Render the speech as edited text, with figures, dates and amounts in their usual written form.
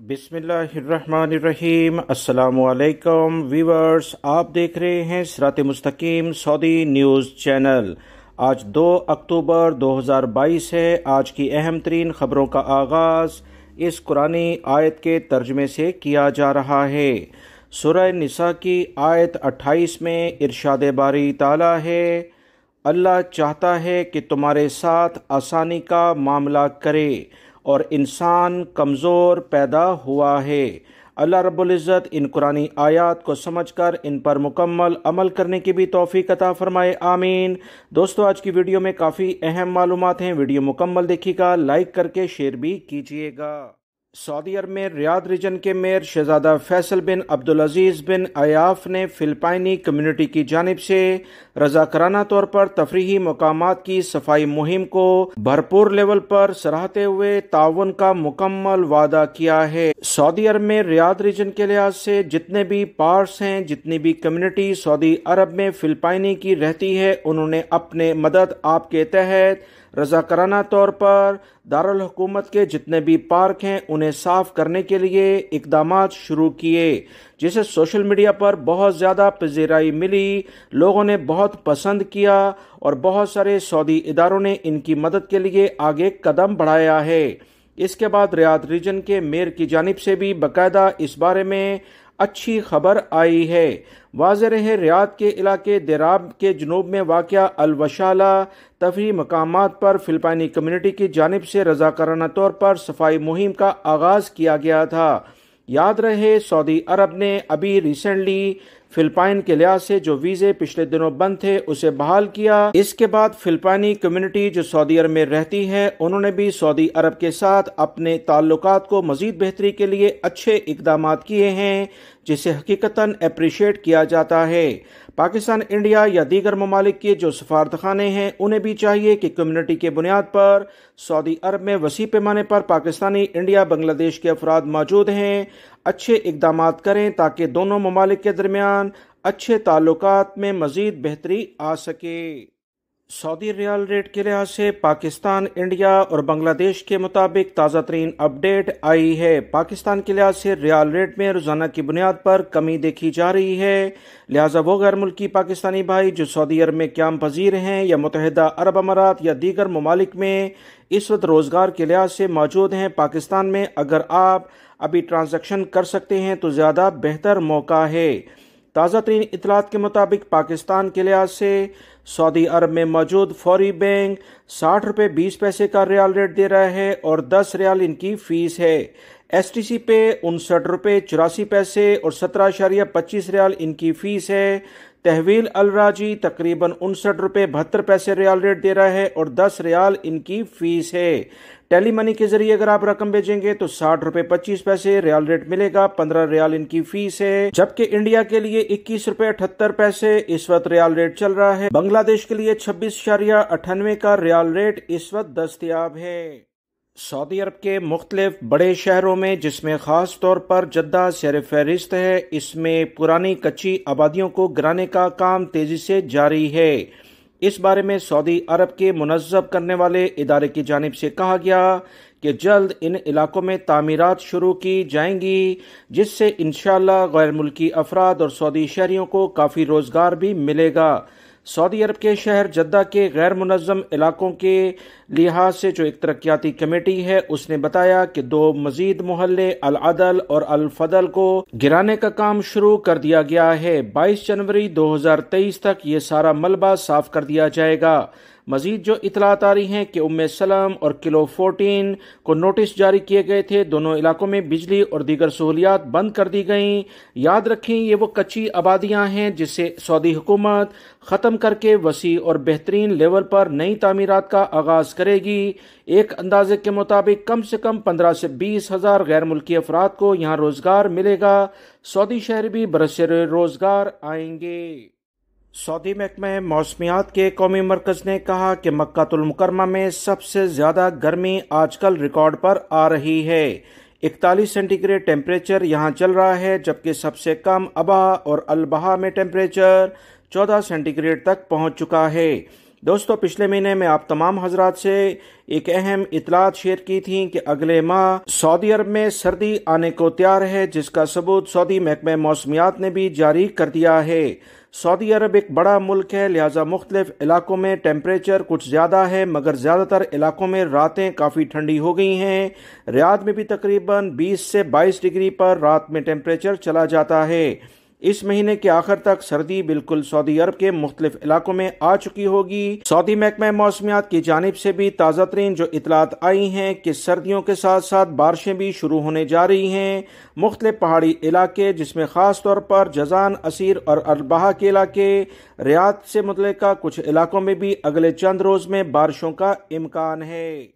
बिस्मिल्लाहिर्रहमानिर्रहीम। अस्सलामुअलैकुम वीवर्स, आप देख रहे हैं सिरात मुस्तकीम सऊदी न्यूज़ चैनल। आज 2 अक्टूबर 2022 है। आज की अहम तरीन खबरों का आगाज़ इस कुरानी आयत के तर्जमे से किया जा रहा है। सूरह निसा की आयत 28 में इरशाद बारी ताला है, अल्लाह चाहता है कि तुम्हारे साथ आसानी का मामला करे और इंसान कमज़ोर पैदा हुआ है। अल्लाह रब्बुल इज़्ज़त इन कुरानी आयात को समझकर इन पर मुकम्मल अमल करने की भी तौफीक अता फरमाए, आमीन। दोस्तों, आज की वीडियो में काफ़ी अहम मालूमात हैं। वीडियो मुकम्मल देखिएगा, लाइक करके शेयर भी कीजिएगा। सऊदी अरब में रियाद रीजन के मेयर शहजादा फैसल बिन अब्दुल अजीज़ बिन अयाफ ने फिलिपाइनी कम्युनिटी की जानिब से रज़ाकराना तौर पर तफरीही मकामात की सफाई मुहिम को भरपूर लेवल पर सराहते हुए ताउन का मुकम्मल वादा किया है। सऊदी अरब में रियाद रीजन के लिहाज से जितने भी पार्ट्स हैं, जितनी भी कम्युनिटी सऊदी अरब में फिलिपाइनी की रहती है, उन्होंने अपने मदद आपके तहत रज़ाकराना तौर पर दारुल हुकूमत के जितने भी पार्क हैं उन्हें साफ करने के लिए इक़दामात शुरू किए, जिसे सोशल मीडिया पर बहुत ज़्यादा पज़ीराई मिली। लोगों ने बहुत पसंद किया और बहुत सारे सऊदी इदारों ने इनकी मदद के लिए आगे कदम बढ़ाया है। इसके बाद रियाद रीजन के मेयर की जानिब से भी बाकायदा इस बारे में अच्छी खबर आई है। वाज़ेह रहे, रियाद के इलाके देराब के जुनूब में वाक़या अल-वशाला तफरीही मकामात पर फिलिपाइनी कम्युनिटी की जानिब से रज़ाकाराना तौर पर सफाई मुहिम का आगाज़ किया गया था। याद रहे, सऊदी अरब ने अभी रिसेंटली फिलिपाइन के लिहाज से जो वीज़े पिछले दिनों बंद थे उसे बहाल किया। इसके बाद फिलिपाइनी कम्युनिटी जो सऊदी अरब में रहती है, उन्होंने भी सऊदी अरब के साथ अपने ताल्लुकात को मज़ीद बेहतरी के लिए अच्छे इक़दामात किए हैं, जिसे हकीकतन अप्रिशिएट किया जाता है। पाकिस्तान, इंडिया या दीगर ममालिक के जो सफारतखाने हैं, उन्हें भी चाहिए कि कम्युनिटी के बुनियाद पर सऊदी अरब में वसी पैमाने पर पाकिस्तानी, इंडिया, बांग्लादेश के अफराद मौजूद हैं, अच्छे इक़दामात करें ताकि दोनों ममालिक के दरमियान अच्छे ताल्लुकात में मज़ीद बेहतरी आ सके। सऊदी रियाल रेट के लिहाज से पाकिस्तान, इंडिया और बांग्लादेश के मुताबिक ताज़ा तरीन अपडेट आई है। पाकिस्तान के लिहाज से रियाल रेट में रोज़ाना की बुनियाद पर कमी देखी जा रही है, लिहाजा वो गैर मुल्की पाकिस्तानी भाई जो सऊदी अरब में क़याम पजीर हैं या मुत्तहिदा अरब अमारात या दीगर ममालिक में इस वक्त रोज़गार के लिहाज से मौजूद हैं पाकिस्तान में, अगर आप अभी ट्रांजैक्शन कर सकते हैं तो ज़्यादा बेहतर मौका है। ताज़ा तरीन इतलात के मुताबिक पाकिस्तान के लिहाज से सऊदी अरब में मौजूद फौरी बैंक 60 रुपये 20 पैसे का रियाल रेट दे रहा है और 10 रियाल इनकी फ़ीस है। STC पे 59 रुपये 84 पैसे और 17.25 रियाल इनकी फ़ीस है। तहवील अल राजी तकरीबन 59 रुपये 72 पैसे रियाल रेट दे रहा है और 10 रियाल इनकी फ़ीस है। टेली मनी के जरिए अगर आप रकम भेजेंगे तो 60 रुपये 25 पैसे रियाल रेट मिलेगा, 15 रियाल इनकी फीस है। जबकि इंडिया के लिए 21 रुपये 78 पैसे इस वक्त रियाल रेट चल रहा है। बांग्लादेश के लिए 26.98 का रियाल रेट इस वक्त दस्तयाब है। सऊदी अरब के मुख्तलिफ बड़े शहरों में, जिसमें ख़ास तौर पर जद्दा सर फहरिस्त है, इसमें पुरानी कच्ची आबादियों को गिराने का काम तेज़ी से जारी है। इस बारे में सऊदी अरब के मुनज़्ज़ब करने वाले इदारे की जानिब से कहा गया कि जल्द इन इलाकों में तामीरात शुरू की जाएंगी, जिससे इंशाअल्लाह गैर मुल्की अफराद और सऊदी शहरियों को काफ़ी रोज़गार भी मिलेगा। सऊदी अरब के शहर जद्दा के गैर मुनज़्ज़म इलाकों के लिहाज से जो एक तरक्याती कमेटी है, उसने बताया कि 2 मजीद मोहल्ले अल अदल और अल फदल को गिराने का काम शुरू कर दिया गया है। 22 जनवरी 2023 तक ये सारा मलबा साफ कर दिया जाएगा। मजीद जो इतलात आ रही हैं कि उम्मे सलम और किलो 14 को नोटिस जारी किए गए थे। दोनों इलाकों में बिजली और दीगर सहूलियात बंद कर दी गईं। याद रखें, ये वो कच्ची आबादियां हैं जिसे सऊदी हुकूमत ख़त्म करके वसी और बेहतरीन लेवल पर नई तामीरात का आगाज़ करेगी। एक अंदाजे के मुताबिक कम से कम 15 से 20 हज़ार गैर मुल्की अफराद को यहाँ रोज़गार मिलेगा। सऊदी शहर भी बरसरे रोज़गार आएंगे। सऊदी महकमा मौसमियात के कौमी मरकज़ ने कहा कि मक्कातुल मुकर्रमा में सबसे ज़्यादा गर्मी आजकल रिकॉर्ड पर आ रही है। 41 सेंटीग्रेड टेम्परेचर यहाँ चल रहा है, जबकि सबसे कम अबा और अलबहा में टेम्परेचर 14 सेंटीग्रेड तक पहुँच चुका है। دوستو پچھلے مہینے میں آپ تمام حضرات سے ایک اہم اطلاعات شیئر کی تھیں کہ اگلے ماہ سعودی عرب میں سردی آنے کو تیار ہے، جس کا ثبوت سعودی محکمہ موسمیات نے بھی جاری کر دیا ہے۔ سعودی عرب ایک بڑا ملک ہے، لہٰذا مختلف علاقوں میں ٹیمپریچر کچھ زیادہ ہے، مگر زیادہ تر علاقوں میں راتیں کافی ٹھنڈی ہو گئی ہیں۔ ریاض میں بھی تقریباً 20 سے 22 ڈگری پر رات میں ٹیمپریچر چلا جاتا ہے۔ اس مہینے کے آخر تک سردی بالکل سعودی عرب کے مختلف علاقوں میں آ چکی ہوگی۔ سعودی محکمہ موسمیات کی جانب سے بھی تازہ ترین جو اطلاعات آئی ہیں کہ سردیوں کے ساتھ ساتھ بارشیں بھی شروع ہونے جا رہی ہیں۔ مختلف پہاڑی علاقے جس میں خاص طور پر جازان، عسیر اور البحا کے علاقے، ریاض سے متعلقہ کچھ علاقوں میں بھی اگلے چند روز میں بارشوں کا امکان ہے۔